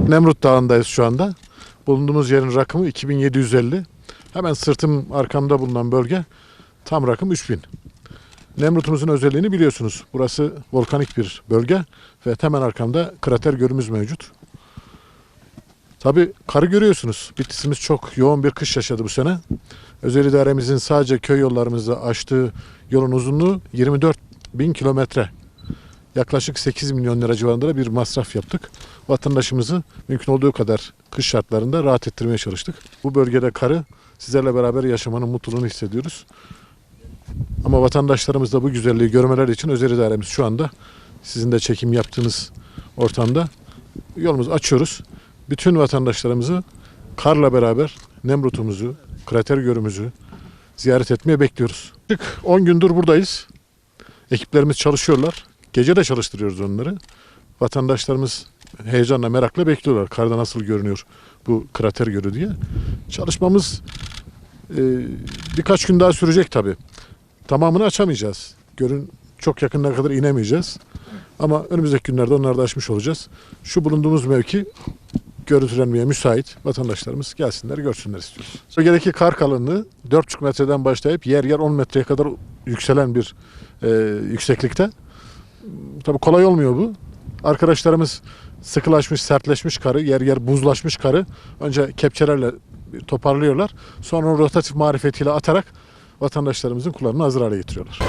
Nemrut Dağı'ndayız şu anda. Bulunduğumuz yerin rakımı 2750. Hemen sırtım arkamda bulunan bölge tam rakım 3000. Nemrut'umuzun özelliğini biliyorsunuz. Burası volkanik bir bölge ve hemen arkamda krater gölümüz mevcut. Tabii karı görüyorsunuz. Bitlisimiz çok yoğun bir kış yaşadı bu sene. Özel idaremizin sadece köy yollarımızda açtığı yolun uzunluğu 24.000 kilometre. Yaklaşık 8 milyon lira civarında bir masraf yaptık. Vatandaşımızı mümkün olduğu kadar kış şartlarında rahat ettirmeye çalıştık. Bu bölgede karı sizlerle beraber yaşamanın mutluluğunu hissediyoruz. Ama vatandaşlarımız da bu güzelliği görmeleri için özel idaremiz şu anda sizin de çekim yaptığınız ortamda yolumuzu açıyoruz. Bütün vatandaşlarımızı karla beraber Nemrut'umuzu, krater gölümüzü ziyaret etmeye bekliyoruz. 10 gündür buradayız. Ekiplerimiz çalışıyorlar. Gece de çalıştırıyoruz onları. Vatandaşlarımız heyecanla, merakla bekliyorlar. Karda nasıl görünüyor bu krater gölü diye. Çalışmamız birkaç gün daha sürecek tabii. Tamamını açamayacağız. Gölün çok yakınına kadar inemeyeceğiz. Ama önümüzdeki günlerde onları da aşmış olacağız. Şu bulunduğumuz mevki görüntülenmeye müsait. Vatandaşlarımız gelsinler, görsünler istiyoruz. Bölgedeki kar kalınlığı 4,5 metreden başlayıp yer yer 10 metreye kadar yükselen bir yükseklikte. Tabii kolay olmuyor bu. Arkadaşlarımız sıkılaşmış, sertleşmiş karı, yer yer buzlaşmış karı önce kepçelerle toparlıyorlar. Sonra rotatif marifetiyle atarak vatandaşlarımızın kullanımına hazır hale getiriyorlar.